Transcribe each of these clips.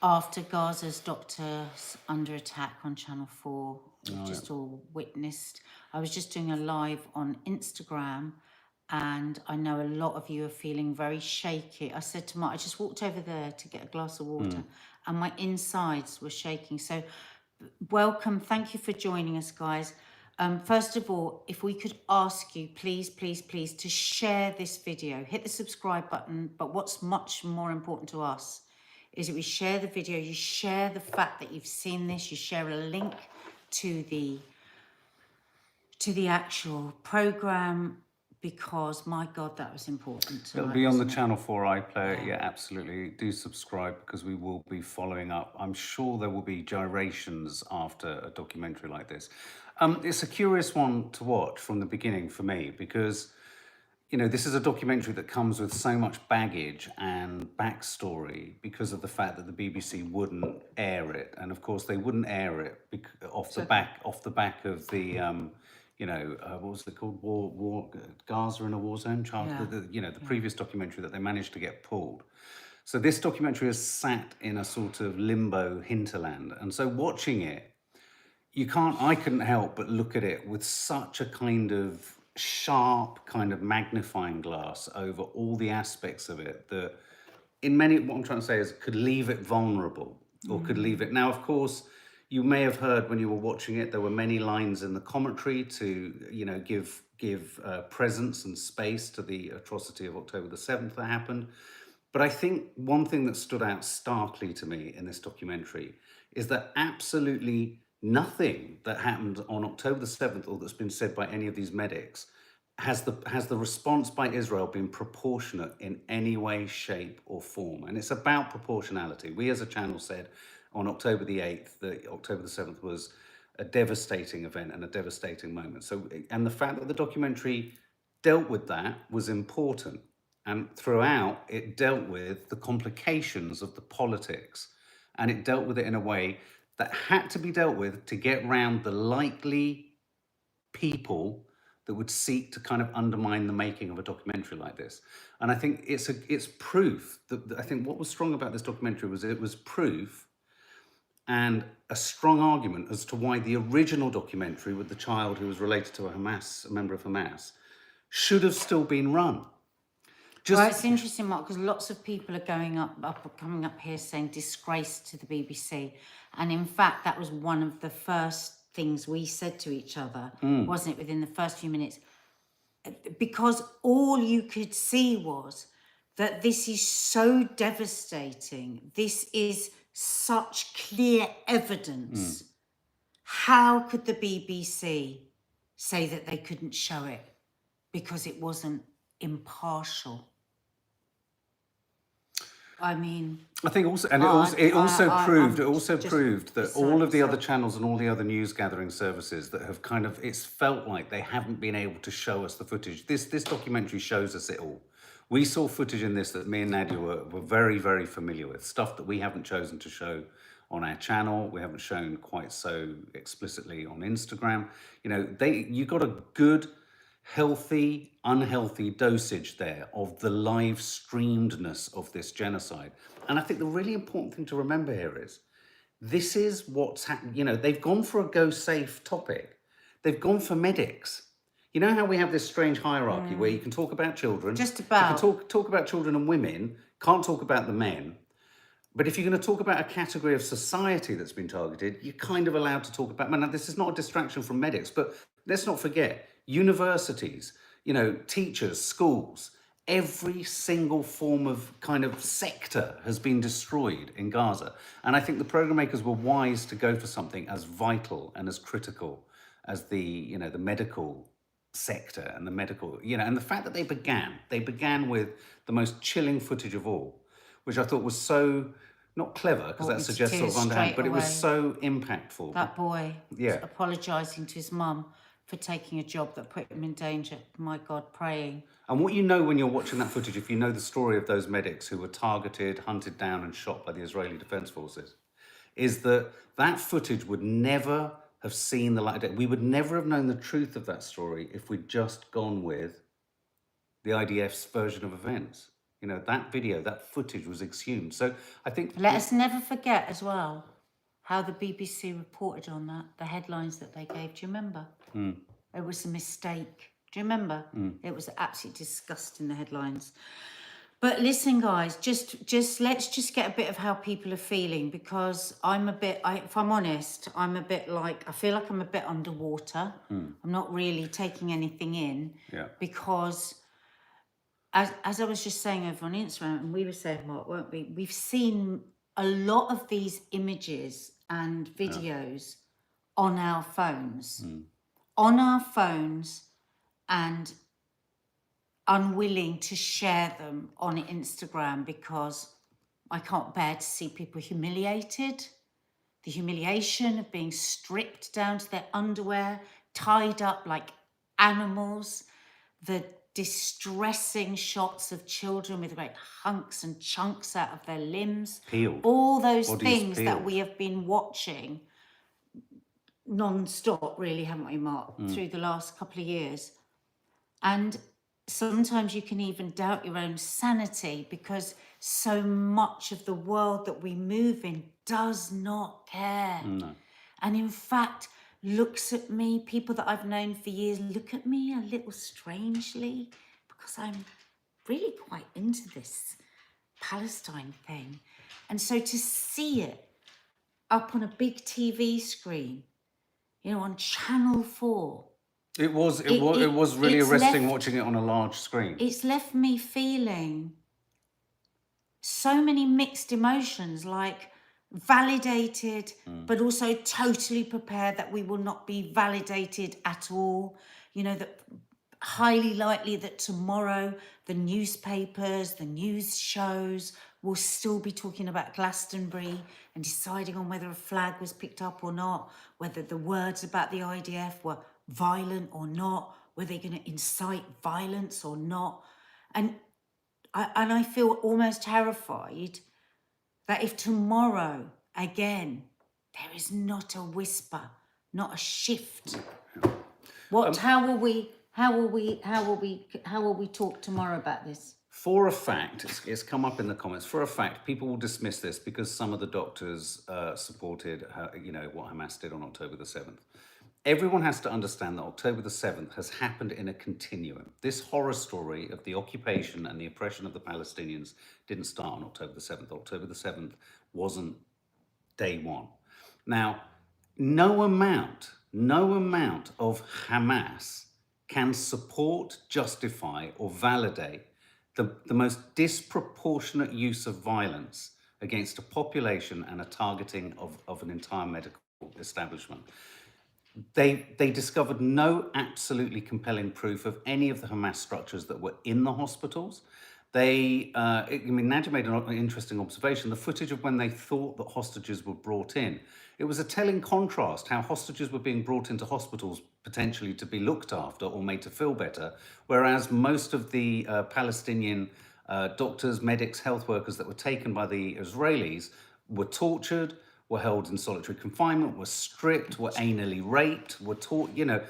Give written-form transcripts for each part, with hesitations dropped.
after Gaza's doctors under attack on Channel 4, we've just all witnessed. I was just doing a live on Instagram, and I know a lot of you are feeling very shaky. I said to Mark, I just walked over there to get a glass of water, and my insides were shaking. So welcome. Thank you for joining us, guys. First of all, if we could ask you, please, please, please, to share this video. Hit the subscribe button, but what's much more important to us is that we share the video, you share the fact that you've seen this, you share a link to the actual program, because my God, that was important tonight. It'll be on the Channel 4 iPlayer. Yeah, absolutely. Do subscribe, because we will be following up. I'm sure there will be gyrations after a documentary like this. It's a curious one to watch from the beginning for me, because, you know, this is a documentary that comes with so much baggage and backstory because of the fact that the BBC wouldn't air it, and of course they wouldn't air it off the back of the what was it called? War Gaza in a War Zone, the previous documentary that they managed to get pulled. So this documentary has sat in a sort of limbo hinterland, and so watching it, I couldn't help but look at it with such a kind of sharp kind of magnifying glass over all the aspects of it that what I'm trying to say is could leave it vulnerable, or could leave it. Now, of course, you may have heard when you were watching it, there were many lines in the commentary to, give presence and space to the atrocity of October the 7th that happened. But I think one thing that stood out starkly to me in this documentary is that absolutely nothing that happened on October the 7th, or that's been said by any of these medics, has the response by Israel been proportionate in any way, shape or form. And it's about proportionality. We as a channel said on October the 8th that October the 7th was a devastating event and a devastating moment. So, and the fact that the documentary dealt with that was important. And throughout, it dealt with the complications of the politics, and it dealt with it in a way that had to be dealt with to get round the likely people that would seek to kind of undermine the making of a documentary like this. And I think it's proof that I think what was strong about this documentary was it was proof and a strong argument as to why the original documentary with the child who was related to a member of Hamas, should have still been run. Well, it's interesting, Mark, because lots of people are coming up here saying disgrace to the BBC. And in fact, that was one of the first things we said to each other, wasn't it, within the first few minutes? Because all you could see was that this is so devastating. This is such clear evidence. How could the BBC say that they couldn't show it because it wasn't impartial? I mean, I think also, and it also proved that all of the other channels and all the other news gathering services that have kind of, it's felt like they haven't been able to show us the footage. This documentary shows us it all. We saw footage in this that me and Nadia were very, very familiar with, stuff that we haven't chosen to show on our channel. We haven't shown quite so explicitly on Instagram. You know, you got a good, healthy, unhealthy dosage there of the live streamedness of this genocide. And I think the really important thing to remember here is this is what's happened. You know, they've gone for a go safe topic. They've gone for medics. You know how we have this strange hierarchy where you can talk about children, just about. You can talk about children and women, can't talk about the men. But if you're going to talk about a category of society that's been targeted, you're kind of allowed to talk about, now this is not a distraction from medics, but let's not forget, universities, you know, teachers, schools, every single form of kind of sector has been destroyed in Gaza. And I think the program makers were wise to go for something as vital and as critical as the medical sector and the medical, and the fact that they began with the most chilling footage of all, which I thought was so, not clever, because that suggests sort of underhand, but it was so impactful. That boy apologising to his mum for taking a job that put him in danger. My God, praying. And what you know when you're watching that footage, if you know the story of those medics who were targeted, hunted down and shot by the Israeli Defense Forces, is that that footage would never have seen the light of day. We would never have known the truth of that story if we'd just gone with the IDF's version of events. You know, that video, that footage was exhumed. So I think Let us never forget as well how the BBC reported on that, the headlines that they gave. Do you remember? It was a mistake. Do you remember? It was absolutely disgusting, the headlines. But listen, guys, just let's just get a bit of how people are feeling, because I'm a bit, if I'm honest, I'm a bit like, I feel like I'm a bit underwater. I'm not really taking anything in, because as I was just saying over on Instagram, and we were saying, Mark, weren't we? We've seen a lot of these images and videos on our phones, and unwilling to share them on Instagram because I can't bear to see people humiliated. The humiliation of being stripped down to their underwear, tied up like animals, the distressing shots of children with great hunks and chunks out of their limbs, peeled. all those Bodies things that peeled. we have been watching non-stop, really, haven't we, Mark, through the last couple of years. And sometimes you can even doubt your own sanity, because so much of the world that we move in does not care. And in fact, looks at me, people that I've known for years look at me a little strangely, because I'm really quite into this Palestine thing. And so to see it up on a big TV screen, you know, on Channel 4, It was really it's arresting left- watching it on a large screen. it's left me feeling so many mixed emotions, like validated, but also totally prepared that we will not be validated at all. You know, that highly likely that tomorrow the newspapers, the news shows will still be talking about Glastonbury and deciding on whether a flag was picked up or not, whether the words about the IDF were violent or not, were they going to incite violence or not. And I feel almost terrified that if tomorrow again there is not a whisper, not a shift, how will we talk tomorrow about this? For a fact, it's come up in the comments. For a fact, people will dismiss this because some of the doctors supported, you know, what Hamas did on October the 7th. Everyone has to understand that October the 7th has happened in a continuum. This horror story of the occupation and the oppression of the Palestinians didn't start on October the 7th. October the 7th wasn't day one. Now, no amount of Hamas can support, justify, or validate the most disproportionate use of violence against a population and a targeting of an entire medical establishment. They discovered no absolutely compelling proof of any of the Hamas structures that were in the hospitals. Nadia made an interesting observation. The footage of when they thought that hostages were brought in, it was a telling contrast how hostages were being brought into hospitals potentially to be looked after or made to feel better, whereas most of the Palestinian doctors, medics, health workers that were taken by the Israelis were tortured, were held in solitary confinement, were stripped, were anally raped, were taught, you know,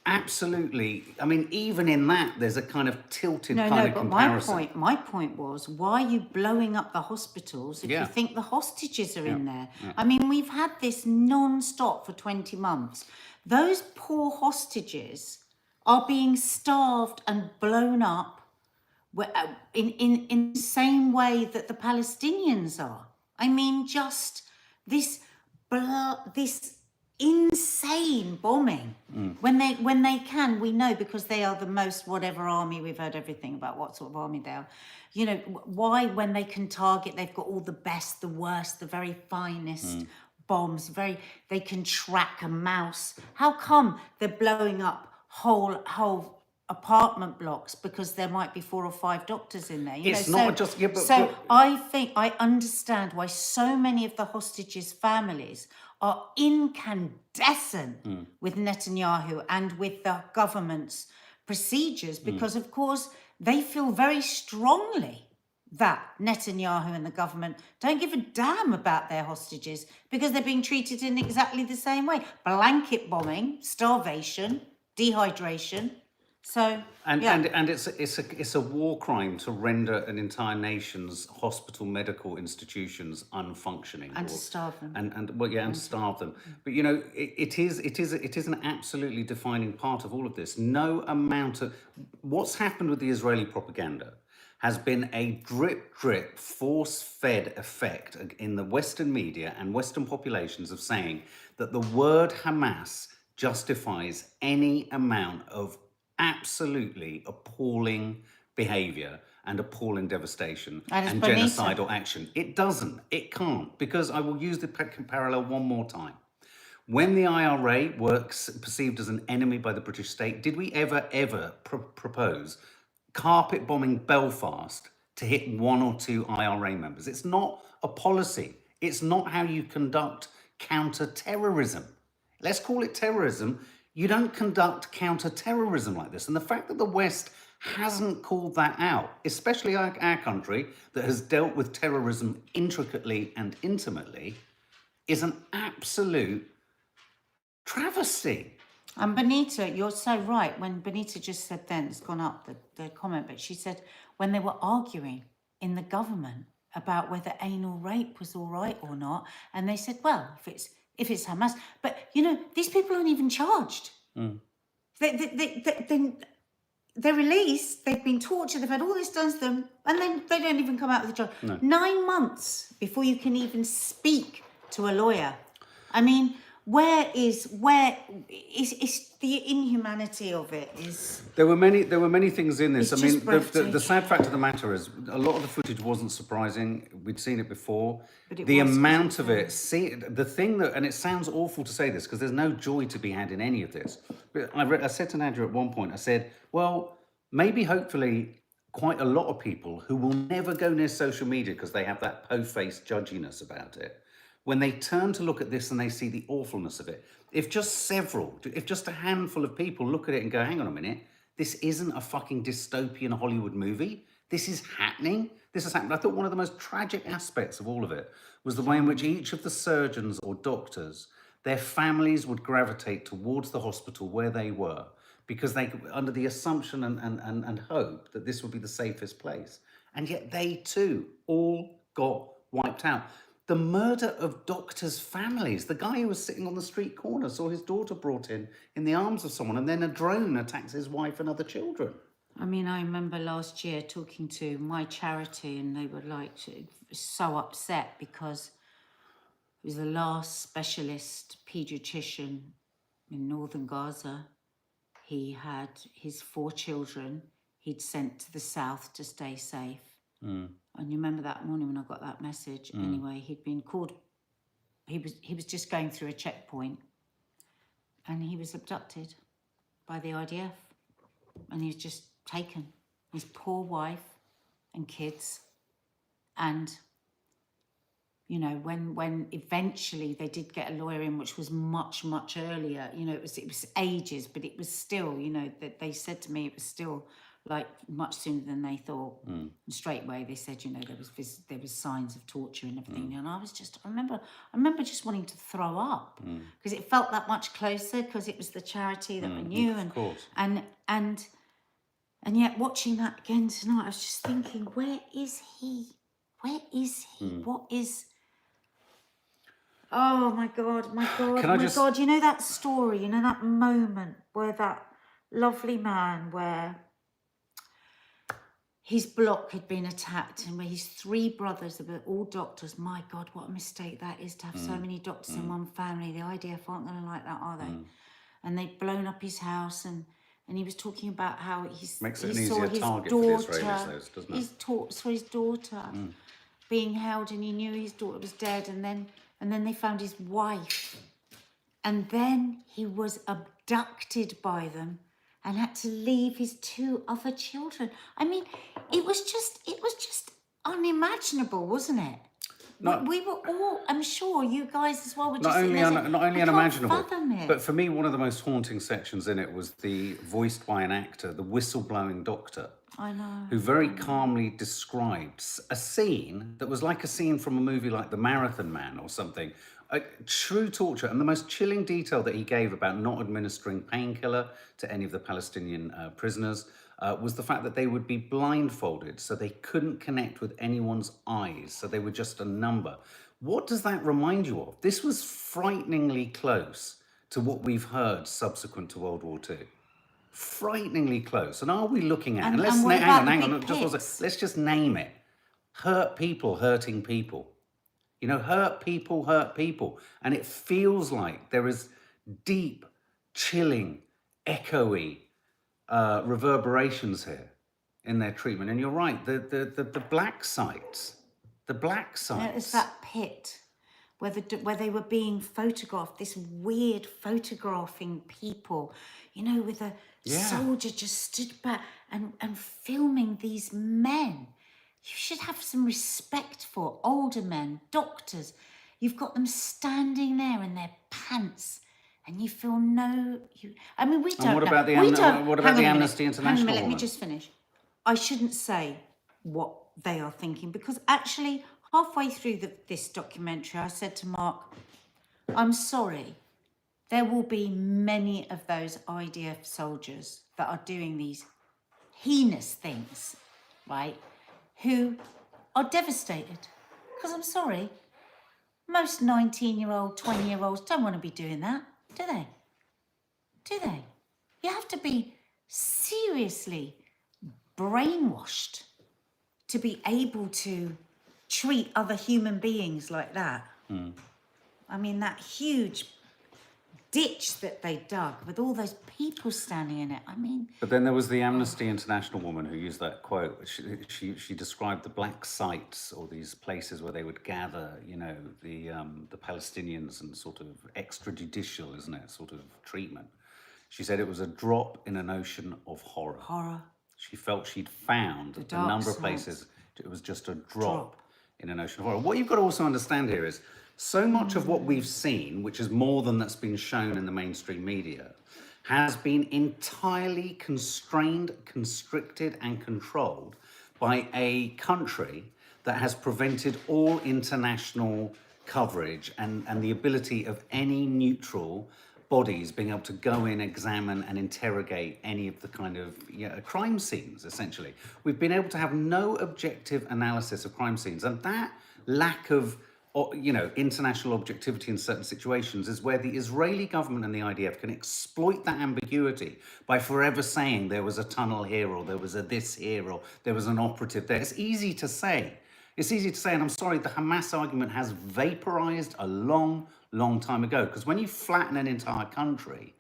absolutely. I mean, even in that, there's a kind of tilted kind of comparison. My point was, why are you blowing up the hospitals if you think the hostages are in there? I mean, we've had this non-stop for 20 months. Those poor hostages are being starved and blown up in the same way that the Palestinians are. I mean, just this insane bombing when they can, we know, because they are the most whatever army, we've heard everything about what sort of army they are, you know, why when they can target, they've got all the best, the worst, the very finest bombs, they can track a mouse. How come they're blowing up whole apartment blocks because there might be 4 or 5 doctors in there? I think I understand why so many of the hostages' families are incandescent with Netanyahu and with the government's procedures, because of course they feel very strongly that Netanyahu and the government don't give a damn about their hostages because they're being treated in exactly the same way. Blanket bombing, starvation, dehydration, So, And yeah, and it's a war crime to render an entire nation's hospital medical institutions unfunctioning, and to or starve them. and well, yeah, and starve them. But it is an absolutely defining part of all of this. No amount of what's happened with the Israeli propaganda has been a drip force fed effect in the Western media and Western populations of saying that the word Hamas justifies any amount of absolutely appalling behavior and appalling devastation That is and Bonita. genocidal action. It doesn't. It can't. Because I will use the parallel one more time. When the IRA works perceived as an enemy by the British state, did we ever propose carpet bombing Belfast to hit one or two IRA members? It's not a policy. It's not how you conduct counter-terrorism. Let's call it terrorism. You don't conduct counter-terrorism like this. And the fact that the West hasn't called that out, especially our country that has dealt with terrorism intricately and intimately, is an absolute travesty. And Bonita, you're so right. When Bonita just said then, it's gone up, the comment, but she said when they were arguing in the government about whether anal rape was all right or not, and they said, well, if it's Hamas, but these people aren't even charged. They're released, they've been tortured, they've had all this done to them, and then they don't even come out with a charge. No. 9 months before you can even speak to a lawyer. I mean, where is the inhumanity of it is. There were many things in this. It's I mean, just breathtaking. the sad fact of the matter is a lot of the footage wasn't surprising. We'd seen it before. But it the was amount of it, the thing that, and it sounds awful to say this because there's no joy to be had in any of this. But I said to Nadia at one point, I said, well, maybe hopefully quite a lot of people who will never go near social media because they have that po-faced judginess about it, when they turn to look at this and they see the awfulness of it, if just a handful of people look at it and go, hang on a minute, this isn't a fucking dystopian Hollywood movie. This is happening. This has happened. I thought one of the most tragic aspects of all of it was the way in which each of the surgeons or doctors, their families would gravitate towards the hospital where they were because they, under the assumption and hope that this would be the safest place. And yet they too all got wiped out. The murder of doctors' families. The guy who was sitting on the street corner saw his daughter brought in the arms of someone, and then a drone attacks his wife and other children. I mean, I remember last year talking to my charity, and they were like so upset because it was the last specialist paediatrician in northern Gaza. He had his 4 children he'd sent to the south to stay safe. And you remember that morning when I got that message? Anyway, he'd been called, he was just going through a checkpoint, and he was abducted by the IDF, and he was just taken, his poor wife and kids. And when eventually they did get a lawyer in, which was much earlier, it was ages, but it was still, that they said to me it was still like much sooner than they thought. And straight away they said, there was signs of torture and everything. And I remember just wanting to throw up because it felt that much closer because it was the charity that I knew. Of course. And yet watching that again tonight, I was just thinking, where is he? Where is he? What is... Oh my God, my God, God. You know that story, that moment where that lovely man, where his block had been attacked and where his 3 brothers were all doctors. My God, what a mistake that is to have so many doctors in one family. The IDF aren't going to like that, are they? And they'd blown up his house, and he was talking about how he saw his daughter, saw his daughter being held, and he knew his daughter was dead, and then they found his wife, and then he was abducted by them and had to leave his 2 other children. I mean, it was just unimaginable, wasn't it? We were all, I'm sure you guys as well were just Not sitting only there saying, not only I can't unimaginable, fathom it. but for me, one of the most haunting sections in it was the voiced by an actor, the whistleblowing doctor, I know. who very calmly described a scene that was like a scene from a movie like The Marathon Man or something. A true torture, and the most chilling detail that he gave about not administering painkiller to any of the Palestinian prisoners was the fact that they would be blindfolded, so they couldn't connect with anyone's eyes, so they were just a number. What does that remind you of? This was frighteningly close to what we've heard subsequent to World War II. Frighteningly close. And are we looking at? And let's what hang about on, the hang on. big Just one pits? second. Let's just name it. Hurt people, hurting people. You know, hurt people, hurt people. And it feels like there is deep, chilling, echoey reverberations here in their treatment. And you're right, the black sites, It's that pit where they were being photographed, this weird photographing people, with a soldier just stood back and filming these men. You should have some respect for older men, doctors. You've got them standing there in their pants, and you feel I mean, we don't. And what about the know. We don't. what about Hang the on a Amnesty minute. Hang on a International minute, let me woman? just finish. I shouldn't say what they are thinking, because actually halfway through this documentary I said to Mark, I'm sorry, there will be many of those IDF soldiers that are doing these heinous things, right, who are devastated, because I'm sorry, most 19-year-old 20-year-olds don't want to be doing that, do they? You have to be seriously brainwashed to be able to treat other human beings like that. I mean, that huge ditch that they dug with all those people standing in it. I mean, But then there was the Amnesty International woman who used that quote. She described the black sites, or these places where they would gather, the Palestinians, and sort of extrajudicial, isn't it, sort of treatment. She said it was a drop in an ocean of horror. She felt she'd found a number of places. It was just a drop in an ocean of horror. What you've got to also understand here is so much of what we've seen, which is more than that's been shown in the mainstream media, has been entirely constrained, constricted, and controlled by a country that has prevented all international coverage and the ability of any neutral bodies being able to go in, examine, and interrogate any of the kind of crime scenes, essentially. We've been able to have no objective analysis of crime scenes, and that lack of international objectivity in certain situations is where the Israeli government and the IDF can exploit that ambiguity by forever saying there was a tunnel here, or there was a this here, or there was an operative there. It's easy to say. And I'm sorry, the Hamas argument has vaporized a long time ago, because when you flatten an entire country,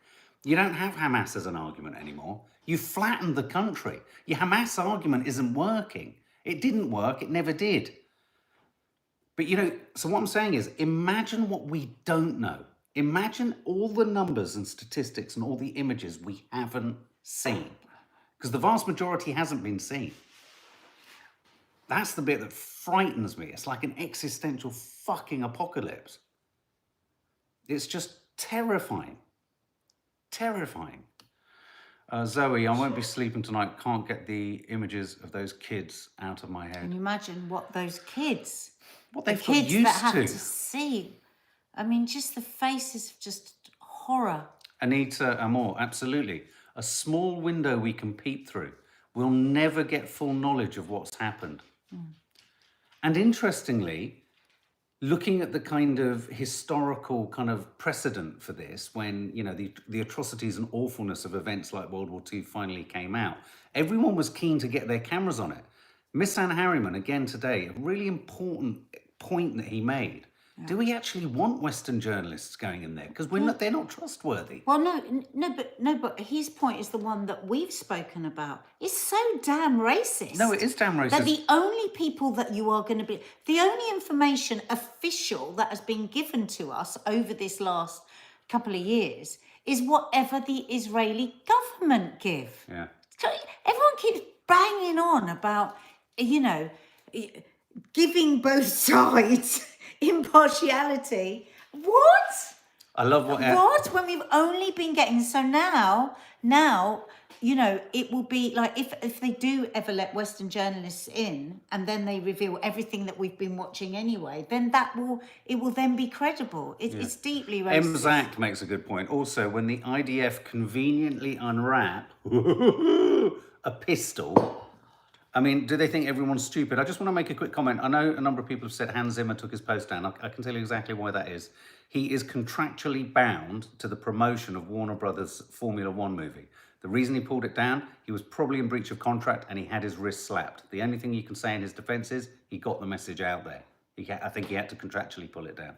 you don't have Hamas as an argument anymore. You flattened the country. Your Hamas argument isn't working. It didn't work. It never did. But, so what I'm saying is, imagine what we don't know. Imagine all the numbers and statistics and all the images we haven't seen, because the vast majority hasn't been seen. That's the bit that frightens me. It's like an existential fucking apocalypse. It's just terrifying. Terrifying. Zoe, I won't be sleeping tonight. Can't get the images of those kids out of my head. can you imagine what those kids, What the they've got kids used that have to. to see? I mean, just the faces of just horror. Anita Amor, absolutely. A small window we can peep through. We'll never get full knowledge of what's happened. And interestingly, looking at the kind of historical kind of precedent for this, when, the atrocities and awfulness of events like World War II finally came out, everyone was keen to get their cameras on it. Miss Anne Harriman, again today, a really important point that he made. Do we actually want Western journalists going in there? Because they're not trustworthy. Well, no, but his point is the one that we've spoken about. It's so damn racist. No, it is damn racist. That the only people that you are going to be, the only information official that has been given to us over this last couple of years is whatever the Israeli government give. Yeah. So everyone keeps banging on about, giving both sides impartiality. What? I love what What? When we've only been getting, so now, it will be like if they do ever let Western journalists in and then they reveal everything that we've been watching anyway, then it will then be credible. It's deeply racist. Zach makes a good point. Also, when the IDF conveniently unwrap a pistol, I mean, do they think everyone's stupid? I just want to make a quick comment. I know a number of people have said Hans Zimmer took his post down. I can tell you exactly why that is. He is contractually bound to the promotion of Warner Brothers' Formula One movie. The reason he pulled it down, he was probably in breach of contract and he had his wrist slapped. The only thing you can say in his defense is he got the message out there. I think he had to contractually pull it down.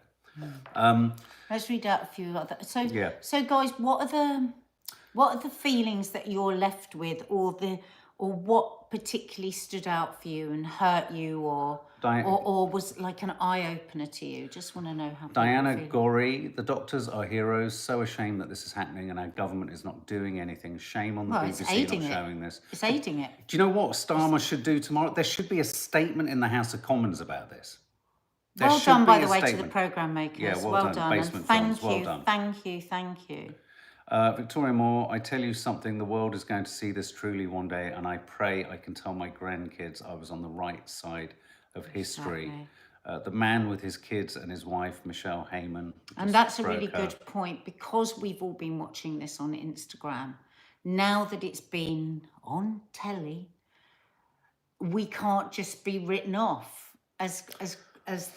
Let's read out a few other. Yeah. So guys, what are the feelings that you're left with, or what particularly stood out for you and hurt you, or was like an eye opener to you? Just want to know how. Diana Gorey, the doctors are heroes. So ashamed that this is happening and our government is not doing anything. Shame on the BBC not showing this. It's aiding it. Do you know what Starmer should do tomorrow? There should be a statement in the House of Commons about this. Well done, by the way, to the programme makers. Yeah, well done. And thank you. Victoria Moore, I tell you something, the world is going to see this truly one day, and I pray I can tell my grandkids I was on the right side of history. The man with his kids and his wife, Michelle Heyman. And that's a really good point, because we've all been watching this on Instagram. Now that it's been on telly, we can't just be written off as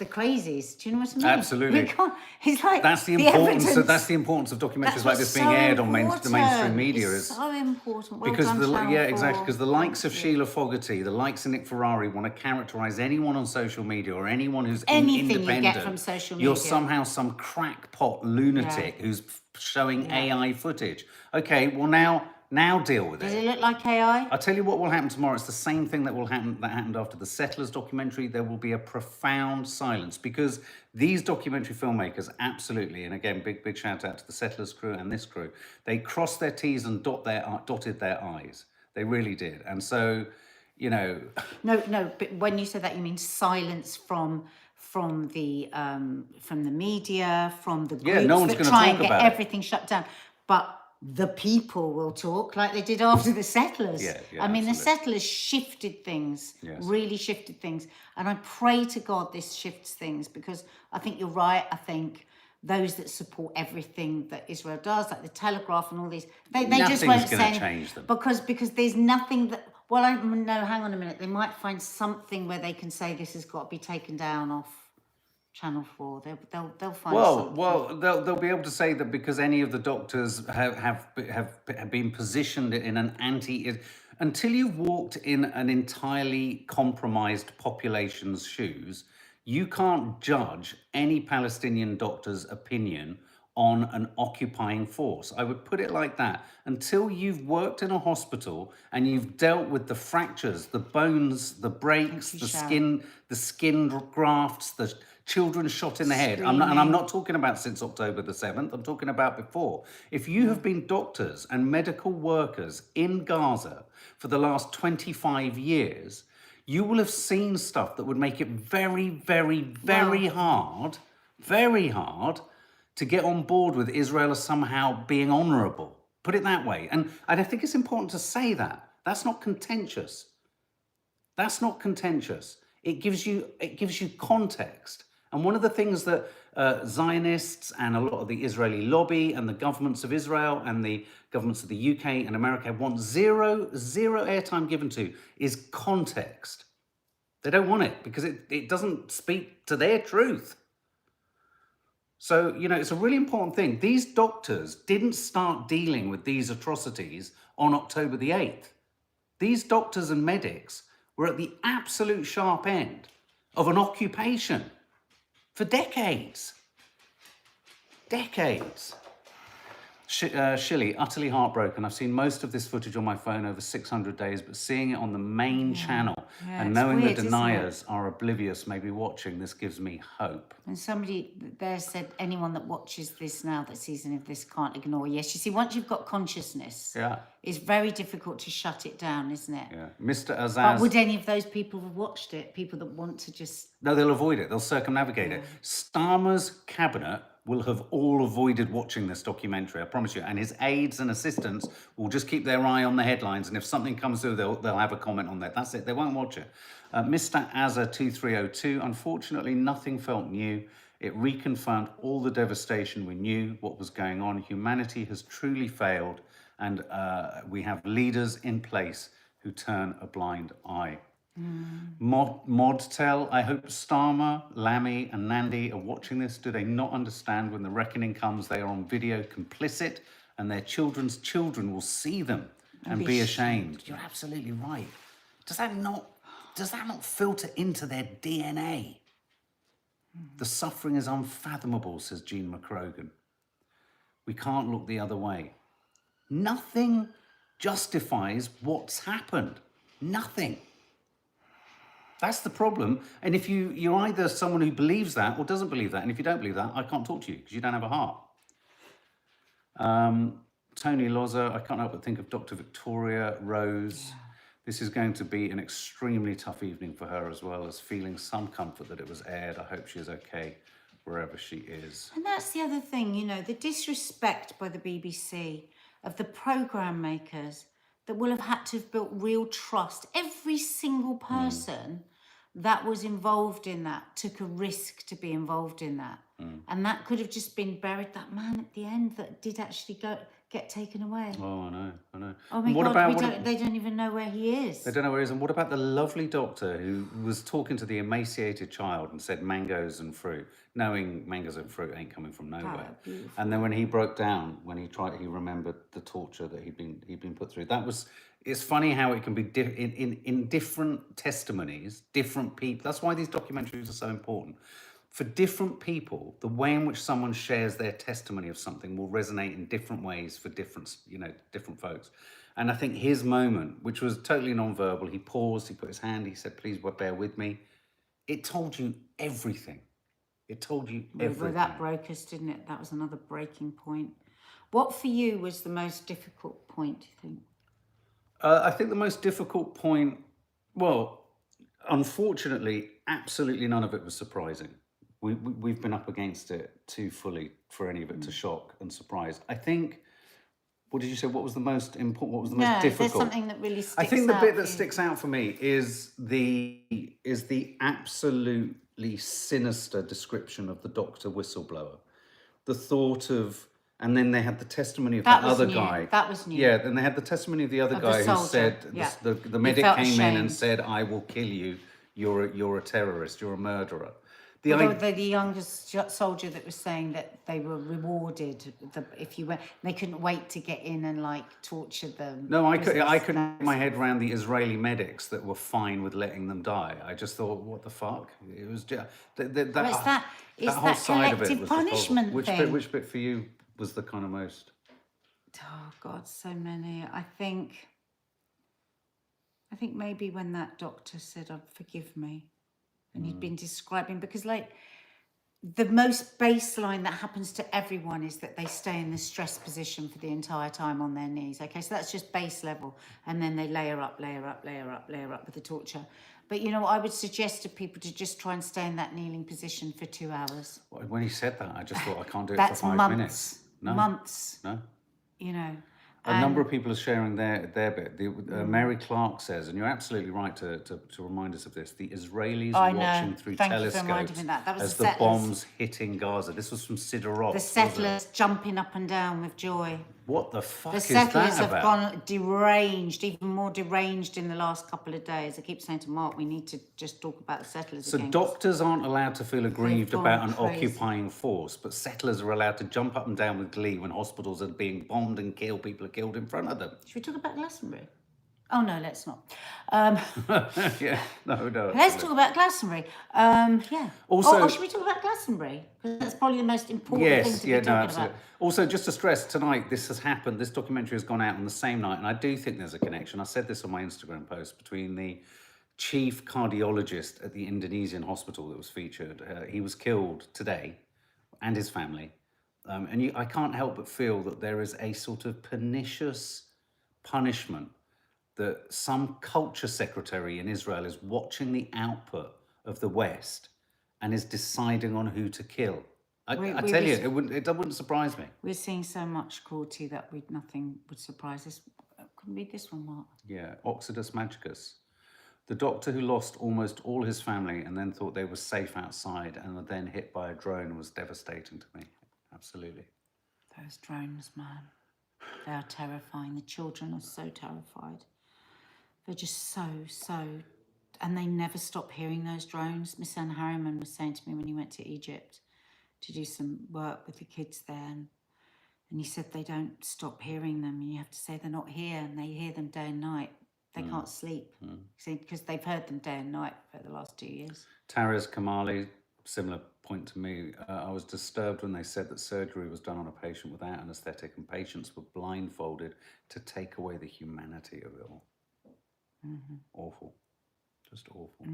the crazies. Do you know what I mean? Absolutely. We can't, it's like that's the importance of documentaries like this being aired on the mainstream media. It's so important. Well because done, exactly, because the likes of Sheila Fogarty, the likes of Nick Ferrari want to characterise anyone on social media or anyone who's independent. You get from social media. You're somehow some crackpot lunatic who's showing AI footage. Okay, well now deal with it. Does it look like AI? I'll tell you what will happen tomorrow. It's the same thing that happened after the Settlers documentary. There will be a profound silence because these documentary filmmakers absolutely, and again, big shout out to the Settlers crew and this crew, they crossed their T's and dotted their I's. They really did. And so, No, but when you said that, you mean silence from the media, from the groups no one's that gonna try talk and get about it. everything shut down. But the people will talk like they did after the Settlers. I mean, the Settlers shifted things, really shifted things. And I pray to God this shifts things, because I think you're right. I think those that support everything that Israel does, like the Telegraph and all these, they just won't say change them. because there's nothing that. Well, no, hang on a minute. They might find something where they can say this has got to be taken down off Channel 4. They'll find something. Well, they'll be able to say that because any of the doctors have been positioned in an until you've walked in an entirely compromised population's shoes, you can't judge any Palestinian doctor's opinion on an occupying force. I would put it like that. Until you've worked in a hospital and you've dealt with the fractures, the bones, the breaks, the skin grafts, the children shot in the head. I'm not talking about since October the 7th. I'm talking about before. If you have been doctors and medical workers in Gaza for the last 25 years, you will have seen stuff that would make it very, very, very hard to get on board with Israel as somehow being honourable. Put it that way. And I think it's important to say that. That's not contentious. It gives you context. And one of the things that Zionists and a lot of the Israeli lobby and the governments of Israel and the governments of the UK and America want zero airtime given to is context. They don't want it because it doesn't speak to their truth. So, it's a really important thing. These doctors didn't start dealing with these atrocities on October the 8th. These doctors and medics were at the absolute sharp end of an occupation for decades. Shilly, utterly heartbroken. I've seen most of this footage on my phone over 600 days, but seeing it on the main channel Yeah, and it's knowing weird, the isn't it? deniers are oblivious, maybe watching, this gives me hope. And somebody there said, anyone that watches this now that sees any of this can't ignore. Yes, you see, once you've got consciousness, Yeah, it's very difficult to shut it down, isn't it? yeah. Mr. But Azaz, would any of those people have watched it? People that want to just... no, they'll avoid it. They'll circumnavigate it. Starmer's cabinet will have all avoided watching this documentary, I promise you. And his aides and assistants will just keep their eye on the headlines. And if something comes through, they'll have a comment on that. That's it. They won't watch it. Mr. Azza2302, unfortunately, nothing felt new. It reconfirmed all the devastation we knew, what was going on. Humanity has truly failed. And we have leaders in place who turn a blind eye. Modtel, I hope Starmer, Lammy and Nandi are watching this. Do they not understand when the reckoning comes, they are on video complicit and their children's children will see them and be ashamed? You're absolutely right. Does that not filter into their DNA? The suffering is unfathomable, says Jean McCrogan. We can't look the other way. Nothing justifies what's happened. Nothing. That's the problem. And if you're either someone who believes that or doesn't believe that. And if you don't believe that, I can't talk to you because you don't have a heart. Tony Loza, I can't help but think of Dr. Victoria Rose. Yeah. This is going to be an extremely tough evening for her, as well as feeling some comfort that it was aired. I hope she is okay wherever she is. And that's the other thing, you know, the disrespect by the BBC of the programme makers that will have had to have built real trust. Every single person that was involved in that took a risk to be involved in that. And that could have just been buried. That man at the end that did actually get taken away. Oh, I know. Oh my God, they don't even know where he is. They don't know where he is. And what about the lovely doctor who was talking to the emaciated child and said mangoes and fruit, knowing mangoes and fruit ain't coming from nowhere. And then when he broke down, when he remembered the torture that he'd been put through. It's funny how it can be in different testimonies, different people. That's why these documentaries are so important. For different people, the way in which someone shares their testimony of something will resonate in different ways for different folks. And I think his moment, which was totally non-verbal, he paused, he put his hand, he said, please bear with me. It told you everything. It told you everything. Well, that broke us, didn't it? That was another breaking point. What for you was the most difficult point, do you think? I think the most difficult point, well, unfortunately, absolutely none of it was surprising. We've been up against it too fully for any of it to shock and surprise. I think, what did you say? What was the most important? What was the most difficult? There's something that really sticks out. I think the bit that sticks out for me is the absolutely sinister description of the doctor whistleblower. The thought of, and then they had the testimony of that other guy. That was new. Yeah, and they had the testimony of the other guy who said, the medic came in and said, I will kill you. You're a terrorist. You're a murderer. The youngest soldier that was saying that they were rewarded if you went, they couldn't wait to get in and torture them. No, I couldn't get my head around the Israeli medics that were fine with letting them die. I just thought, what the fuck? It was just that whole side of it was punishment thing. Which bit for you was the kind of most? Oh God, so many. I think maybe when that doctor said, forgive me. And he'd been describing, because the most baseline that happens to everyone is that they stay in the stress position for the entire time on their knees. Okay, so that's just base level. And then they layer up with the torture. But, you know, I would suggest to people to just try and stay in that kneeling position for 2 hours. When he said that, I just thought, I can't do it for 5 minutes. No. Months. No. You know. A number of people are sharing their bit. Mary Clark says, and you're absolutely right to remind us of this, the Israelis watching through telescopes as the bombs hitting Gaza. This was from Siderot. The settlers jumping up and down with joy. What the fuck is that about? The settlers have gone deranged, even more deranged in the last couple of days. I keep saying to Mark, we need to just talk about the settlers again. So doctors aren't allowed to feel aggrieved about an occupying force, but settlers are allowed to jump up and down with glee when hospitals are being bombed and people are killed in front of them. Should we talk about Glastonbury? Oh no, let's not. Yeah, no. Let's talk about Glastonbury. Yeah. Also- should we talk about Glastonbury? Because that's probably the most important thing Yes, to yeah, be no, talking absolutely. about. Also, just to stress, tonight this has happened. This documentary has gone out on the same night, and I do think there's a connection. I said this on my Instagram post between the chief cardiologist at the Indonesian hospital that was featured. He was killed today, and his family. I can't help but feel that there is a sort of pernicious punishment that some culture secretary in Israel is watching the output of the West and is deciding on who to kill. I tell you, it wouldn't surprise me. We're seeing so much cruelty that nothing would surprise us. Can read this one, Mark? Yeah, Oxidus Magicus. The doctor who lost almost all his family and then thought they were safe outside and were then hit by a drone was devastating to me. Absolutely. Those drones, man. They are terrifying. The children are so terrified. They're just so, and they never stop hearing those drones. Miss Anne Harriman was saying to me when he went to Egypt to do some work with the kids there, and he said they don't stop hearing them, and you have to say they're not here, and they hear them day and night. They can't sleep because they've heard them day and night for the last 2 years. Tara's Kamali, similar point to me. I was disturbed when they said that surgery was done on a patient without anaesthetic and patients were blindfolded to take away the humanity of it all. Awful. Just awful.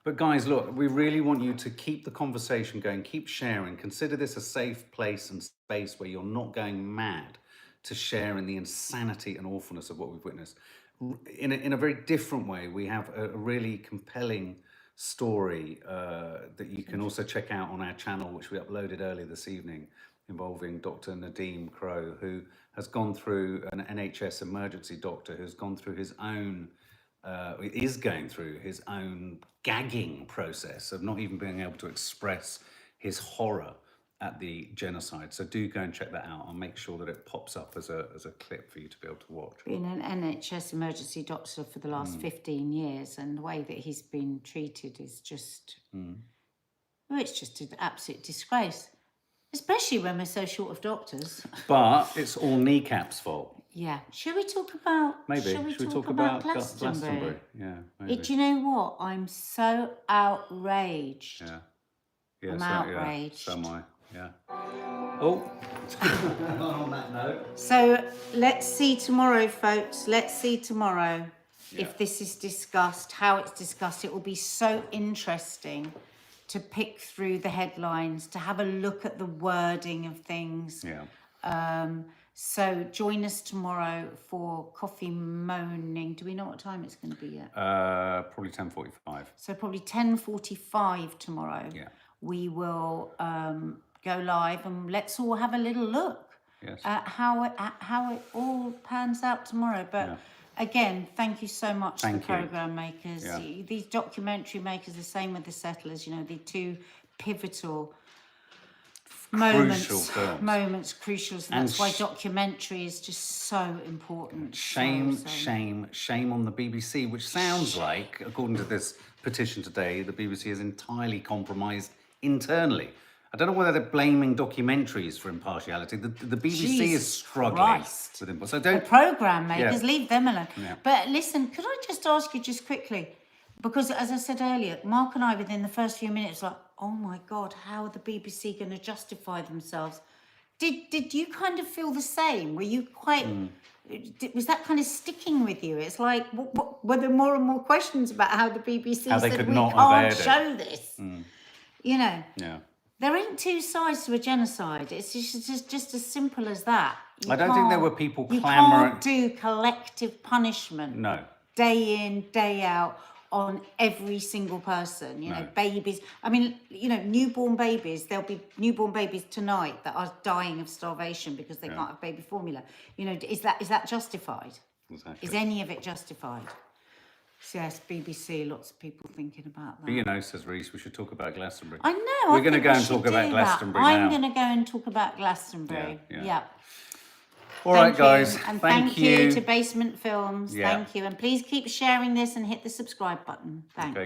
But guys, look, we really want you to keep the conversation going, keep sharing. Consider this a safe place and space where you're not going mad to share in the insanity and awfulness of what we've witnessed. In a very different way, we have a really compelling story that you can also check out on our channel, which we uploaded earlier this evening, involving Dr. Nadeem Crow, who has gone through an NHS emergency doctor who's gone through his own is going through his own gagging process of not even being able to express his horror at the genocide. So do go and check that out. I'll make sure that it pops up as a clip for you to be able to watch. Being an NHS emergency doctor for the last 15 years, and the way that he's been treated is just, well, it's just an absolute disgrace, especially when we're so short of doctors. But it's all Kneecap's fault. Yeah. Should we talk about? Maybe. Should we talk about Glastonbury? Yeah. Maybe. Do you know what? I'm so outraged. Yeah. I'm outraged. So am I. Yeah. Oh. On that note. So let's see tomorrow, folks. Let's see tomorrow if this is discussed, how it's discussed. It will be so interesting to pick through the headlines, to have a look at the wording of things. Yeah. So join us tomorrow for Coffee Moaning. Do we know what time it's going to be yet? Probably 10:45. So probably 10:45 tomorrow. Yeah. We will go live and let's all have a little look at how it all pans out tomorrow. But again, thank you so much to the programme makers. Yeah. These documentary makers, the same with the settlers, you know, the two pivotal moments, crucial. So that's why documentary is just so important. Shame on the BBC, which sounds like, according to this petition today, the BBC is entirely compromised internally. I don't know whether they're blaming documentaries for impartiality. The BBC is struggling with impartiality. So the programme makers, leave them alone. Yeah. But listen, could I just ask you just quickly, because as I said earlier, Mark and I within the first few minutes like, oh my God, how are the BBC going to justify themselves? Did you kind of feel the same? Were you quite... Was that kind of sticking with you? It's like, were there more and more questions about how the BBC said we can't show this? You know? Yeah. There ain't two sides to a genocide. It's just as simple as that. I don't think there were people clamouring. clamouring. You can't do collective punishment. No. Day in, day out on every single person. You know, babies. I mean, you know, newborn babies. There'll be newborn babies tonight that are dying of starvation because they can't have baby formula. You know, is that justified? Exactly. Is any of it justified? Yes, BBC, lots of people thinking about that. But you know, says Reese, we should talk about Glastonbury. I know. We're going to go and talk about Glastonbury now. I'm going to go and talk about Glastonbury. Yeah. All right, guys. And thank you to Basement Films. Yeah. Thank you. And please keep sharing this and hit the subscribe button. Thanks. Okay.